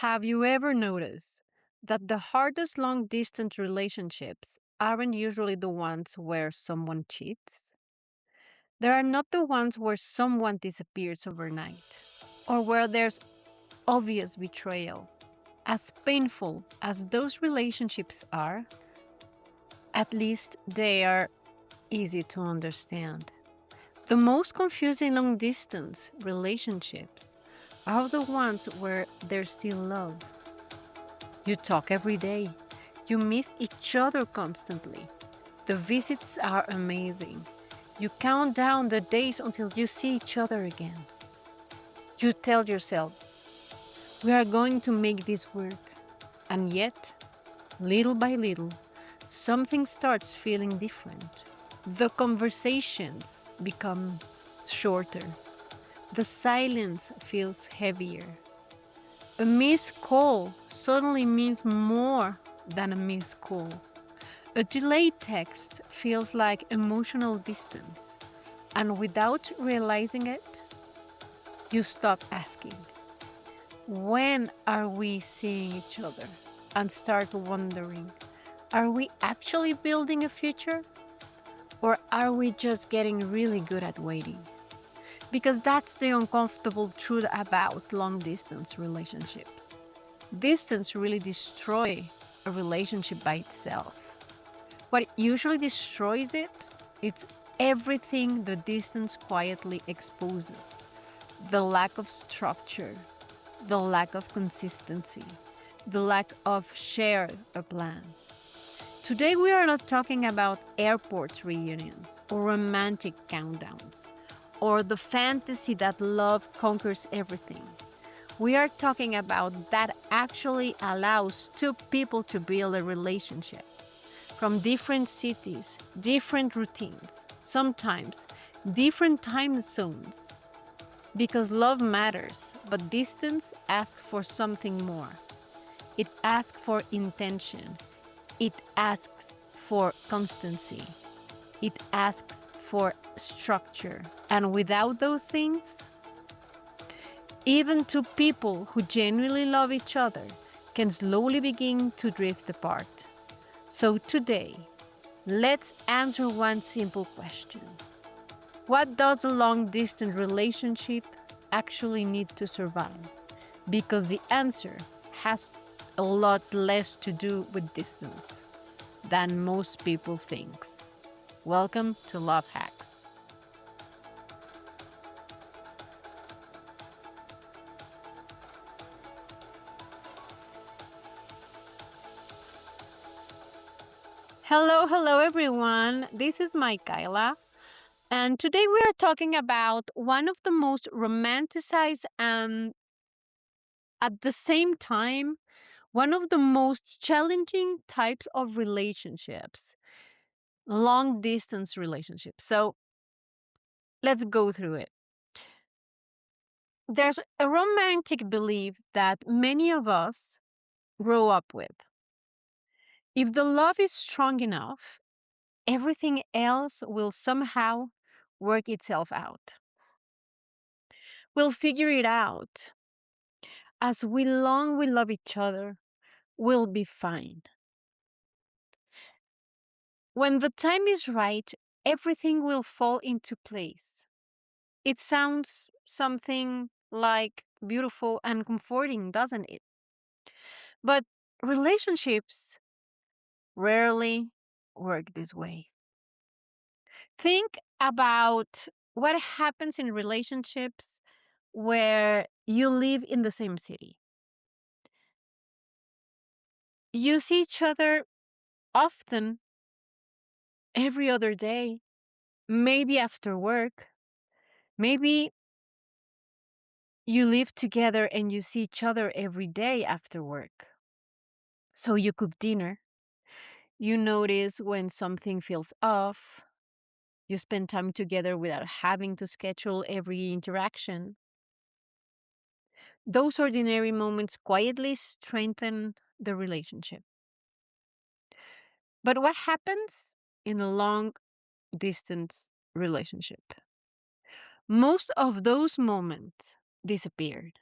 Have you ever noticed that the hardest long distance relationships aren't usually the ones where someone cheats? They are not the ones where someone disappears overnight or where there's obvious betrayal. As painful as those relationships are, at least they are easy to understand. The most confusing long distance relationships are the ones where there's still love. You talk every day. You miss each other constantly. The visits are amazing. You count down the days until you see each other again. You tell yourselves, we are going to make this work. And yet, little by little, something starts feeling different. The conversations become shorter. The silence feels heavier. A missed call suddenly means more than a missed call. A delayed text feels like emotional distance. And without realizing it, you stop asking, when are we seeing each other? And start wondering, are we actually building a future? Or are we just getting really good at waiting? Because that's the uncomfortable truth about long distance relationships. Distance really destroys a relationship by itself. What usually destroys it, it's everything the distance quietly exposes. The lack of structure, the lack of consistency, the lack of shared a plan. Today we are not talking about airport reunions or romantic countdowns or the fantasy that love conquers everything. We are talking about that actually allows two people to build a relationship from different cities, different routines, sometimes different time zones. Because love matters, but distance asks for something more. It asks for intention. It asks for constancy. It asks for structure. And without those things, even two people who genuinely love each other can slowly begin to drift apart. So today, let's answer one simple question. What does a long distance relationship actually need to survive? Because the answer has a lot less to do with distance than most people think. Welcome to Love Hacks. Hello everyone. This is Mikala. And today we are talking about one of the most romanticized and at the same time, one of the most challenging types of relationships, long distance relationships. So let's go through it. There's a romantic belief that many of us grow up with. If the love is strong enough, everything else will somehow work itself out. We'll figure it out. As we love each other, we'll be fine. When the time is right, everything will fall into place. It sounds something like beautiful and comforting, doesn't it? But relationships rarely work this way. Think about what happens in relationships where you live in the same city. You see each other often every other day, maybe after work, maybe you live together and you see each other every day after work. So you cook dinner. You notice when something feels off. You spend time together without having to schedule every interaction. Those ordinary moments quietly strengthen the relationship. But what happens in a long distance relationship? Most of those moments disappeared.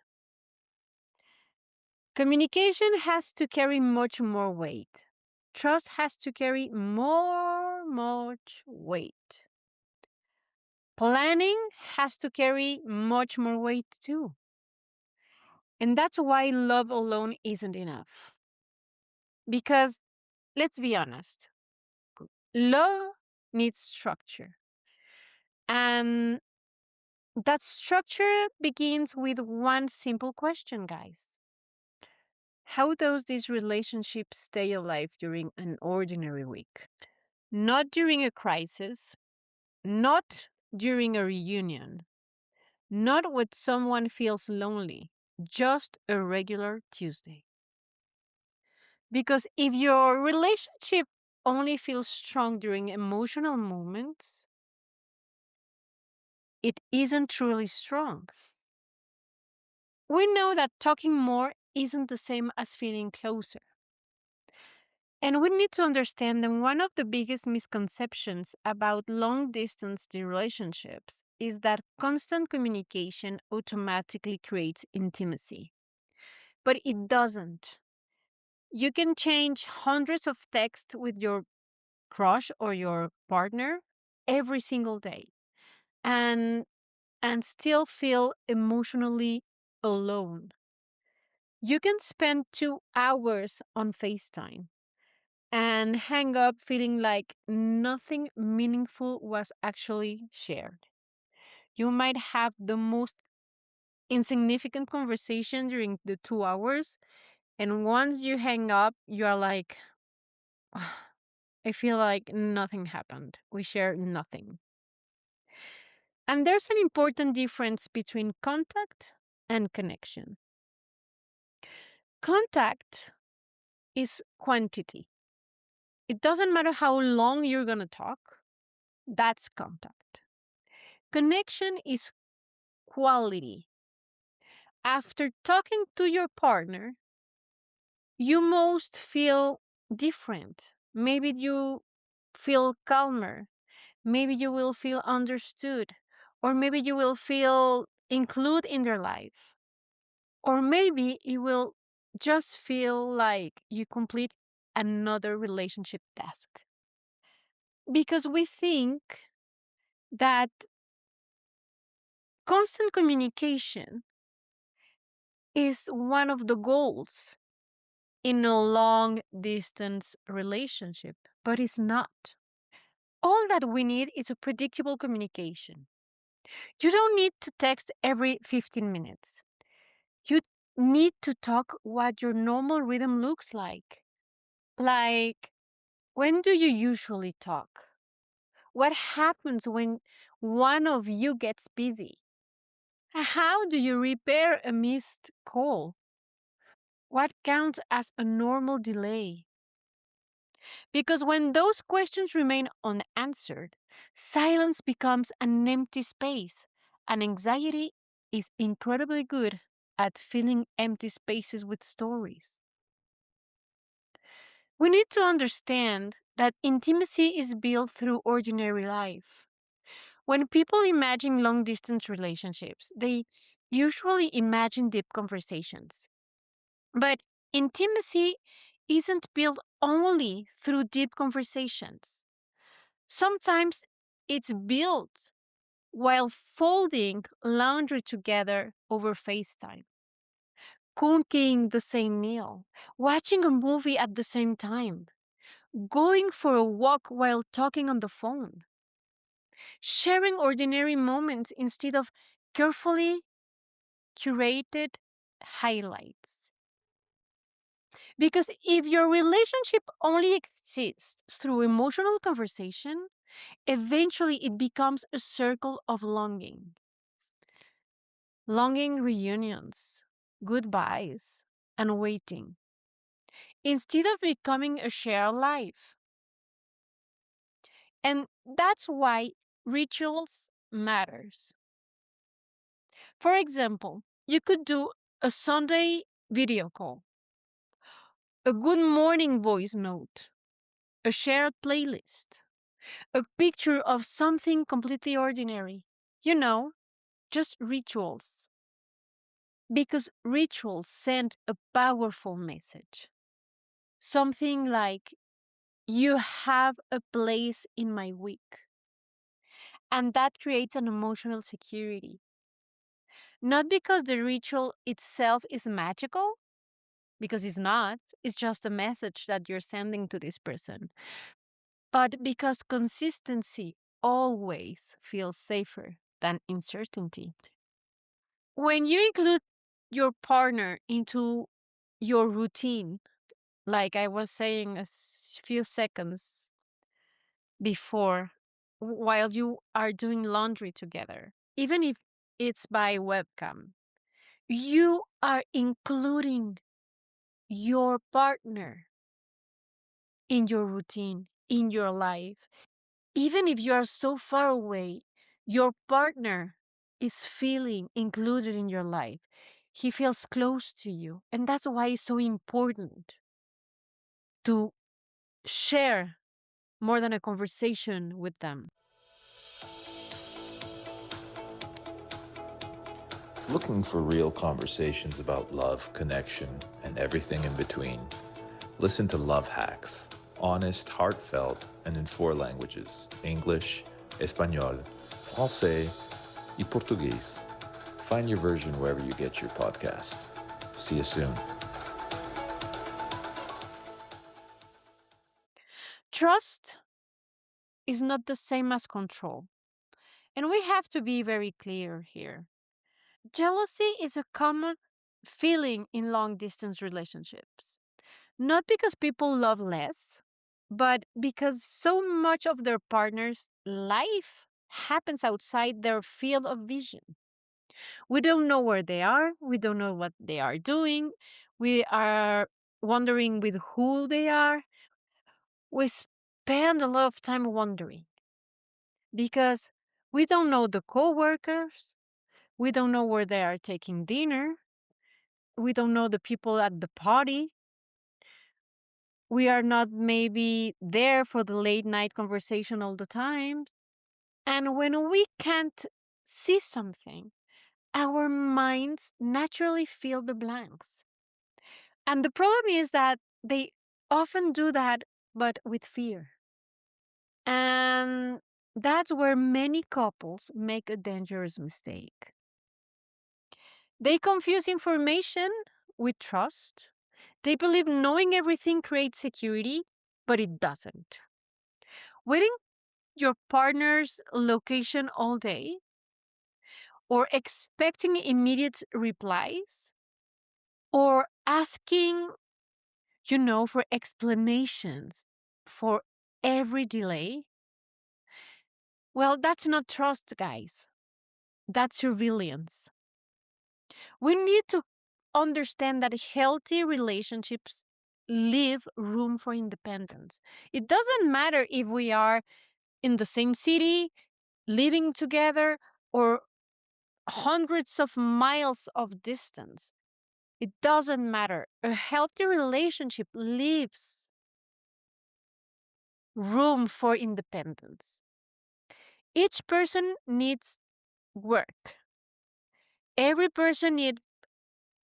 Communication has to carry much more weight. Trust has to carry much weight. Planning has to carry much more weight too. And that's why love alone isn't enough. Because let's be honest, love needs structure. And that structure begins with one simple question, guys. How does this relationship stay alive during an ordinary week? Not during a crisis, not during a reunion, not when someone feels lonely, just a regular Tuesday. Because if your relationship only feels strong during emotional moments, it isn't truly strong. We know that talking more isn't the same as feeling closer. And we need to understand that one of the biggest misconceptions about long distance relationships is that constant communication automatically creates intimacy. But it doesn't. You can change hundreds of texts with your crush or your partner every single day and still feel emotionally alone. You can spend 2 hours on FaceTime and hang up feeling like nothing meaningful was actually shared. You might have the most insignificant conversation during the 2 hours, and once you hang up, you are like, I feel like nothing happened. We shared nothing. And there's an important difference between contact and connection. Contact is quantity. It doesn't matter how long you're going to talk, that's contact. Connection is quality. After talking to your partner, you most feel different. Maybe you feel calmer. Maybe you will feel understood. Or maybe you will feel included in their life. Or maybe it will just feel like you complete another relationship task. Because we think that constant communication is one of the goals in a long distance relationship, but it's not. All that we need is a predictable communication. You don't need to text every 15 minutes. You need to talk what your normal rhythm looks like. Like, when do you usually talk? What happens when one of you gets busy? How do you repair a missed call? What counts as a normal delay? Because when those questions remain unanswered, silence becomes an empty space, and anxiety is incredibly good at filling empty spaces with stories. We need to understand that intimacy is built through ordinary life. When people imagine long distance relationships, they usually imagine deep conversations. But intimacy isn't built only through deep conversations. Sometimes it's built while folding laundry together over FaceTime, cooking the same meal, watching a movie at the same time, going for a walk while talking on the phone, sharing ordinary moments instead of carefully curated highlights. Because if your relationship only exists through emotional conversation, eventually it becomes a circle of longing. Longing reunions, goodbyes, and waiting. Instead of becoming a shared life. And that's why rituals matters. For example, you could do a Sunday video call, a good morning voice note, a shared playlist, a picture of something completely ordinary. You know, just rituals. Because rituals send a powerful message. Something like, you have a place in my week. And that creates an emotional security. Not because the ritual itself is magical, because it's not, it's just a message that you're sending to this person, but because consistency always feels safer than uncertainty. When you include your partner into your routine, like I was saying few seconds before, while you are doing laundry together, even if it's by webcam, you are including your partner in your routine, in your life. Even if you are so far away, your partner is feeling included in your life. He feels close to you. And that's why it's so important to share more than a conversation with them. Looking for real conversations about love, connection, and everything in between? Listen to Love Hacks. Honest, heartfelt, and in four languages: English, Espanol, Francais, and Portuguese. Find your version wherever you get your podcast. See you soon. Trust is not the same as control. And we have to be very clear here. Jealousy is a common feeling in long distance relationships. Not because people love less, but because so much of their partner's life happens outside their field of vision. We don't know where they are, we don't know what they are doing, we are wondering with who they are. We spend a lot of time wondering because we don't know the coworkers, we don't know where they are taking dinner, we don't know the people at the party. We are not maybe there for the late night conversation all the time. And when we can't see something, our minds naturally fill the blanks. And the problem is that they often do that, but with fear. And that's where many couples make a dangerous mistake. They confuse information with trust. They believe knowing everything creates security, but it doesn't. Waiting your partner's location all day or expecting immediate replies or asking, for explanations for every delay. Well, that's not trust, guys. That's surveillance. We need to understand that healthy relationships leave room for independence. It doesn't matter if we are in the same city, living together, or hundreds of miles of distance. It doesn't matter. A healthy relationship leaves room for independence. Each person needs work. Every person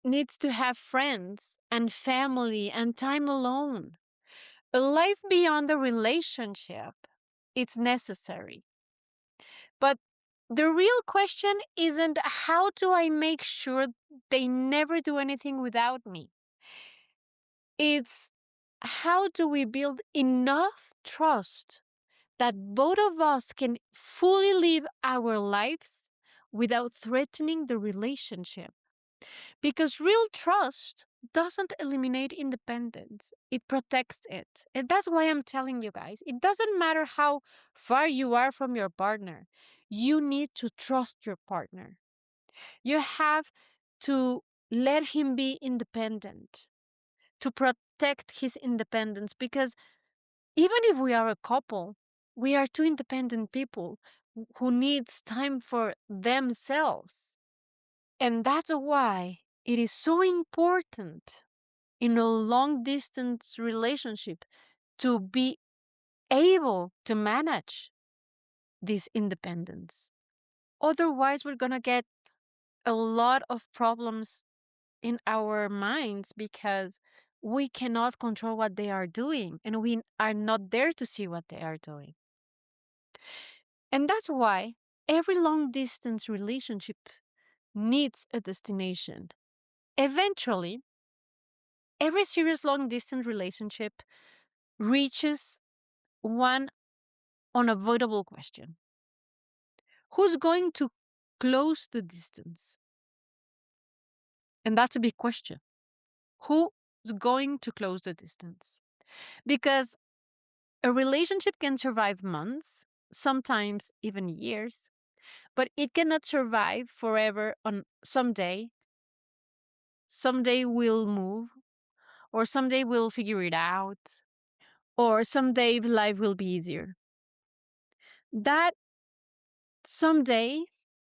needs to have friends and family and time alone. A life beyond the relationship, it's necessary. But the real question isn't how do I make sure they never do anything without me? It's how do we build enough trust that both of us can fully live our lives without threatening the relationship? Because real trust doesn't eliminate independence, it protects it. And that's why I'm telling you guys it doesn't matter how far you are from your partner, you need to trust your partner. You have to let him be independent, to protect his independence, because even if we are a couple, we are two independent people who needs time for themselves. And that's why it is so important in a long distance relationship to be able to manage this independence. Otherwise, we're going to get a lot of problems in our minds because we cannot control what they are doing and we are not there to see what they are doing. And that's why every long distance relationship needs a destination. Eventually, every serious long distance relationship reaches one unavoidable question: who's going to close the distance? And that's a big question. Who is going to close the distance? Because a relationship can survive months, sometimes even years, but it cannot survive forever on someday. Someday we'll move, or someday we'll figure it out, or someday life will be easier. That someday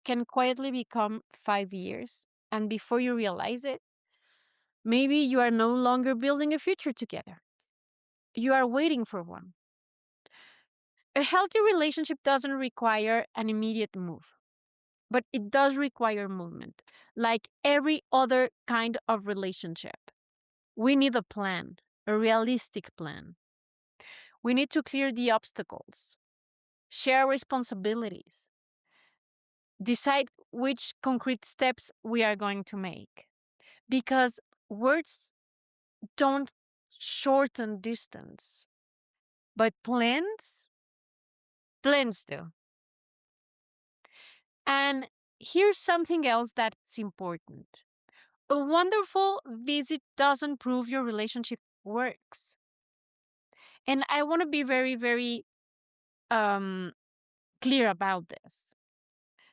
can quietly become 5 years. And before you realize it, maybe you are no longer building a future together. You are waiting for one. A healthy relationship doesn't require an immediate move, but it does require movement. Like every other kind of relationship, we need a plan, a realistic plan. We need to clear the obstacles, share responsibilities, decide which concrete steps we are going to make. Because words don't shorten distance, but plans do. And here's something else that's important: a wonderful visit doesn't prove your relationship works. And I want to be very, very um, clear about this.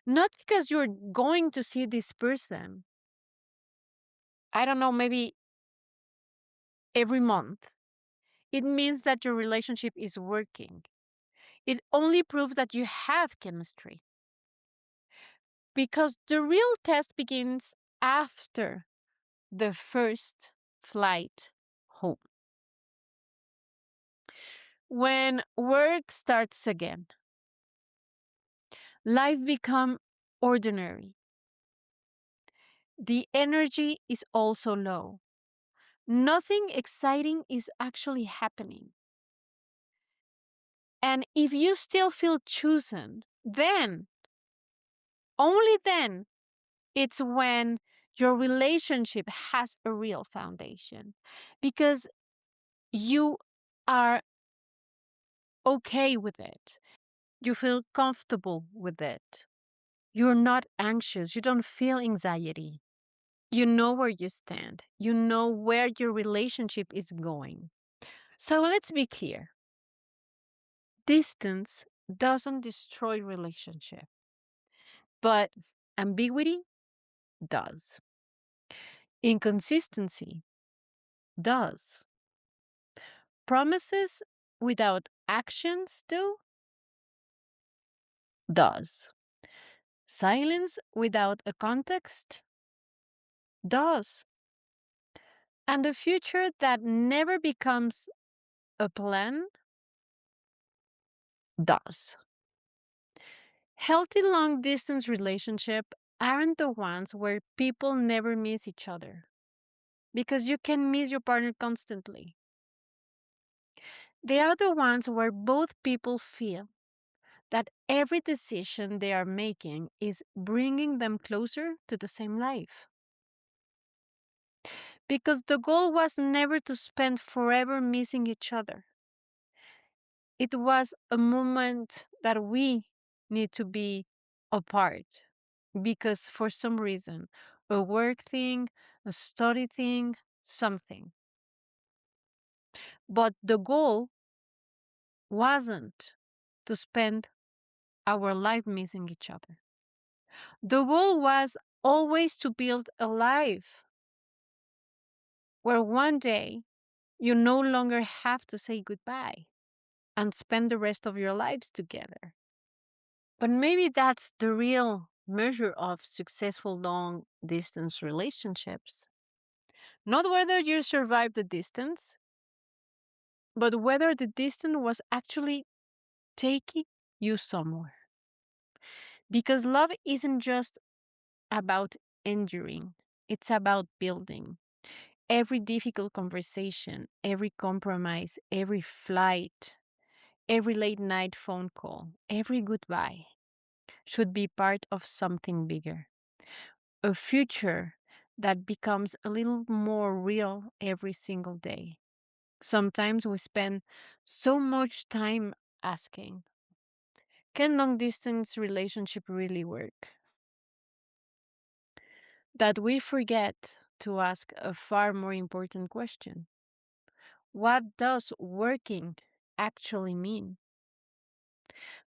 Not because you're going to see this person, I don't know, maybe every month, it means that your relationship is working. It only proves that you have chemistry. Because the real test begins after the first flight home. When work starts again, life becomes ordinary. The energy is also low. Nothing exciting is actually happening. And if you still feel chosen, then, only then, it's when your relationship has a real foundation. Because you are okay with it. You feel comfortable with it. You're not anxious. You don't feel anxiety. You know where you stand. You know where your relationship is going. So let's be clear: distance doesn't destroy relationship, but ambiguity does. Inconsistency does. Promises without actions does. Silence without a context does. And the future that never becomes a plan does. Healthy long distance relationships aren't the ones where people never miss each other, because you can miss your partner constantly. They are the ones where both people feel that every decision they are making is bringing them closer to the same life. Because the goal was never to spend forever missing each other. It was a moment that we need to be apart because for some reason, a work thing, a study thing, something. But the goal wasn't to spend our life missing each other. The goal was always to build a life where one day you no longer have to say goodbye and spend the rest of your lives together. But maybe that's the real measure of successful long distance relationships. Not whether you survive the distance, but whether the distance was actually taking you somewhere. Because love isn't just about enduring, It's about building. Every difficult conversation, every compromise, every flight, every late night phone call, every goodbye should be part of something bigger. A future that becomes a little more real every single day. Sometimes we spend so much time asking, can long distance relationship really work? That we forget to ask a far more important question. What does working actually mean?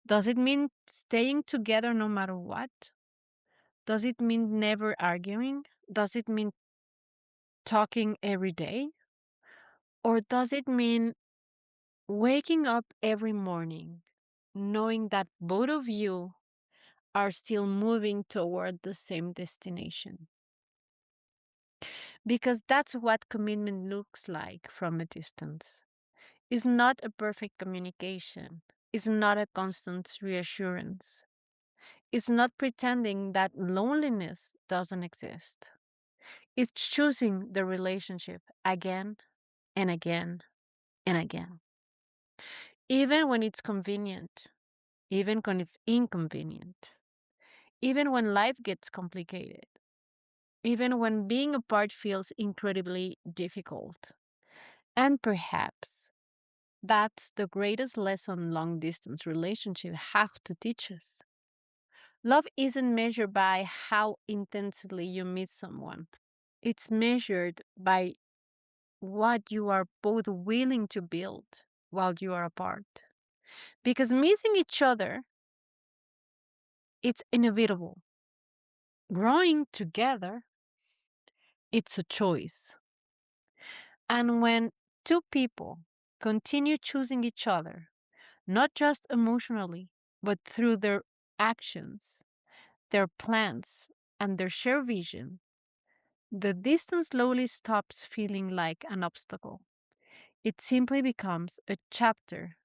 Does it mean staying together no matter what? Does it mean never arguing? Does it mean talking every day? Or does it mean waking up every morning knowing that both of you are still moving toward the same destination? Because that's what commitment looks like from a distance. It's not a perfect communication, it's not a constant reassurance, it's not pretending that loneliness doesn't exist. It's choosing the relationship again and again and again. Even when it's convenient, even when it's inconvenient, even when life gets complicated, even when being apart feels incredibly difficult. And perhaps that's the greatest lesson long distance relationships have to teach us. Love isn't measured by how intensely you miss someone. It's measured by what you are both willing to build while you are apart. Because missing each other, it's inevitable. Growing together, it's a choice. And when two people continue choosing each other, not just emotionally, but through their actions, their plans, and their shared vision, the distance slowly stops feeling like an obstacle. It simply becomes a chapter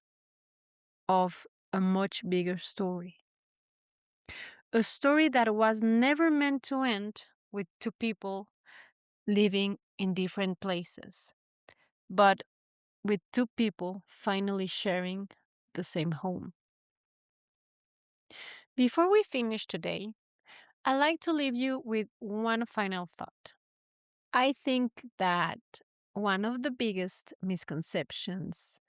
of a much bigger story. A story that was never meant to end with two people living in different places, but with two people finally sharing the same home. Before we finish today, I'd like to leave you with one final thought. I think that one of the biggest misconceptions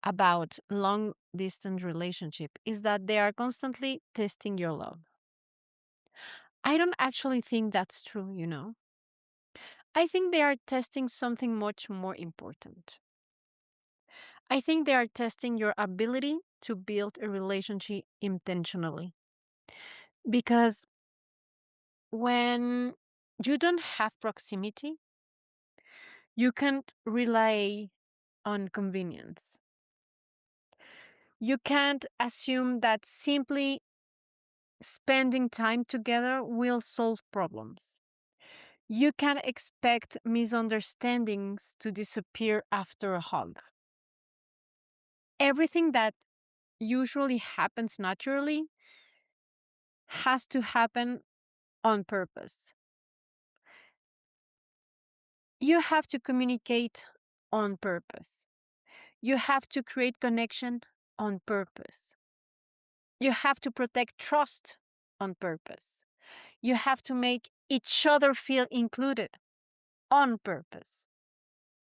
about long distance relationship is that they are constantly testing your love. I don't actually think that's true. I think they are testing something much more important. I think they are testing your ability to build a relationship intentionally. Because when you don't have proximity, you can't rely on convenience. You can't assume that simply spending time together will solve problems. You can't expect misunderstandings to disappear after a hug. Everything that usually happens naturally has to happen on purpose. You have to communicate on purpose. You have to create connection on purpose. You have to protect trust on purpose. You have to make each other feel included on purpose.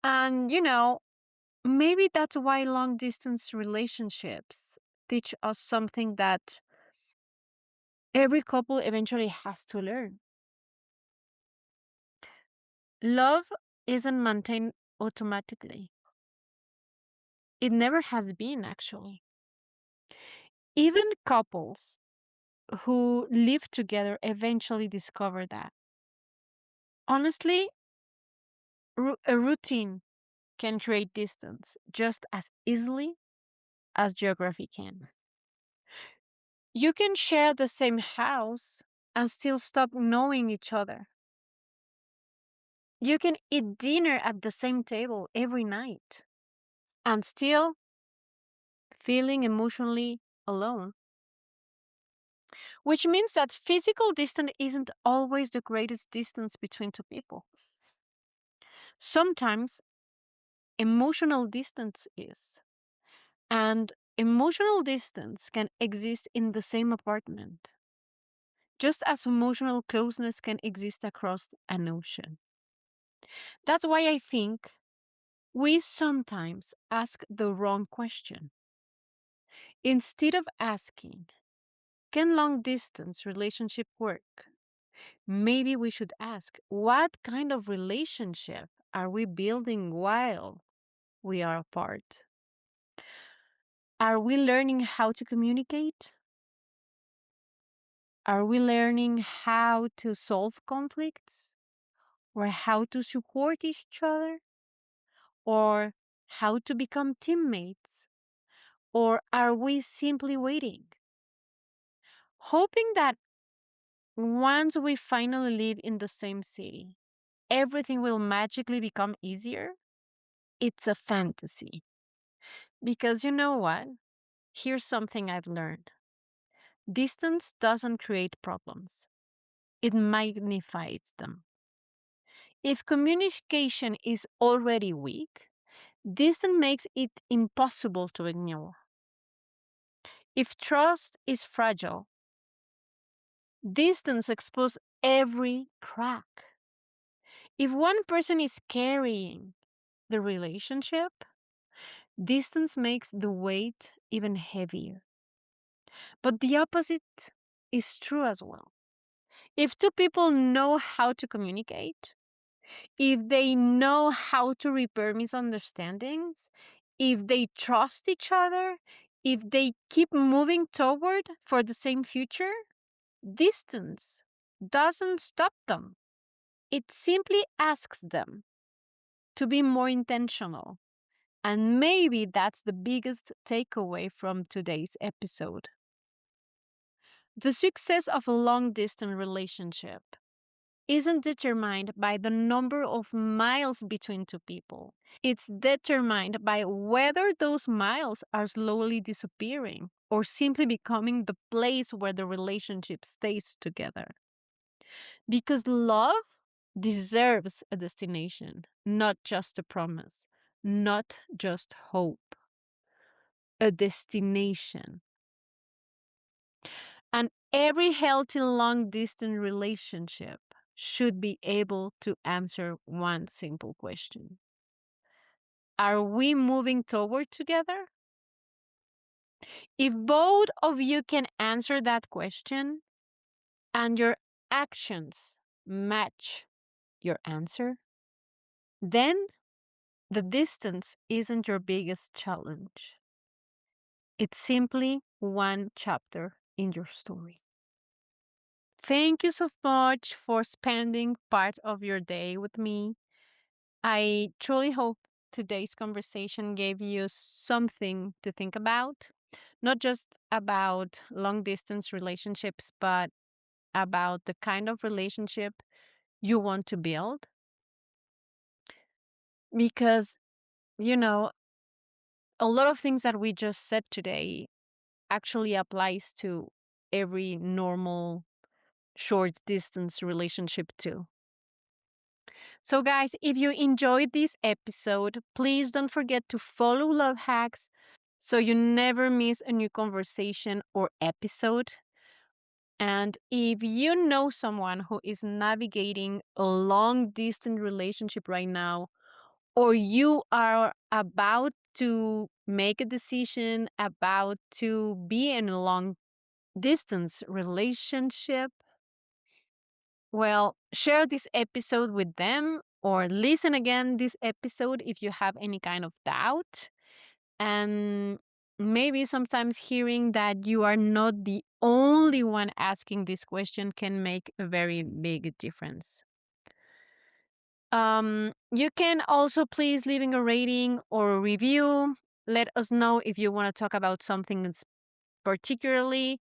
And maybe that's why long distance relationships teach us something that every couple eventually has to learn. Love isn't maintained automatically. It never has been, actually. Even couples who live together eventually discover that. Honestly, a routine can create distance just as easily as geography can. You can share the same house and still stop knowing each other. You can eat dinner at the same table every night and still feeling emotionally alone. which means that physical distance isn't always the greatest distance between two people. Sometimes emotional distance is. And emotional distance can exist in the same apartment, just as emotional closeness can exist across an ocean. That's why I think we sometimes ask the wrong question. Instead of asking, can long distance relationship work? Maybe we should ask, what kind of relationship are we building while we are apart? Are we learning how to communicate? Are we learning how to solve conflicts? Or how to support each other? Or how to become teammates? Or are we simply waiting? Hoping that once we finally live in the same city, everything will magically become easier? It's a fantasy. Because you know what? Here's something I've learned: distance doesn't create problems, it magnifies them. If communication is already weak, distance makes it impossible to ignore. If trust is fragile, distance exposes every crack. If one person is carrying the relationship, distance makes the weight even heavier. But the opposite is true as well. If two people know how to communicate, if they know how to repair misunderstandings, if they trust each other, if they keep moving toward for the same future, distance doesn't stop them. It simply asks them to be more intentional. And maybe that's the biggest takeaway from today's episode. The success of a long distance relationship isn't determined by the number of miles between two people. It's determined by whether those miles are slowly disappearing or simply becoming the place where the relationship stays together. Because love deserves a destination, not just a promise, not just hope, a destination. And every healthy long distance relationship should be able to answer one simple question: are we moving toward together? If both of you can answer that question and your actions match your answer, then the distance isn't your biggest challenge. It's simply one chapter in your story. Thank you so much for spending part of your day with me. I truly hope today's conversation gave you something to think about, not just about long distance relationships, but about the kind of relationship you want to build. Because, you know, a lot of things that we just said today actually applies to every normal short distance relationship too. So, guys, if you enjoyed this episode, please don't forget to follow Love Hacks so you never miss a new conversation or episode. And if you know someone who is navigating a long distance relationship right now, or you are about to make a decision about to be in a long distance relationship, well, share this episode with them or listen again this episode if you have any kind of doubt. And maybe sometimes hearing that you are not the only one asking this question can make a very big difference. You can also please leaving a rating or a review. Let us know if you want to talk about something that's particularly,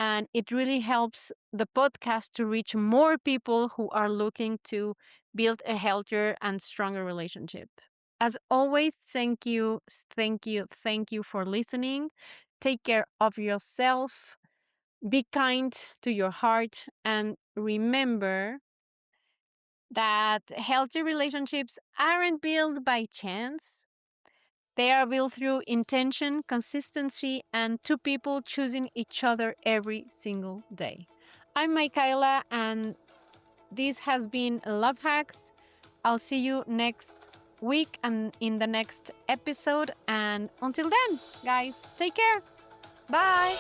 and it really helps the podcast to reach more people who are looking to build a healthier and stronger relationship. As always, thank you for listening. Take care of yourself. Be kind to your heart and remember that healthy relationships aren't built by chance. They are built through intention, consistency, and two people choosing each other every single day. I'm Mikala, and this has been Love Hacks. I'll see you next week and in the next episode. And until then, guys, take care. Bye.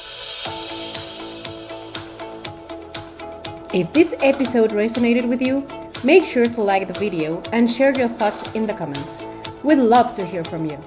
If this episode resonated with you, make sure to like the video and share your thoughts in the comments. We'd love to hear from you.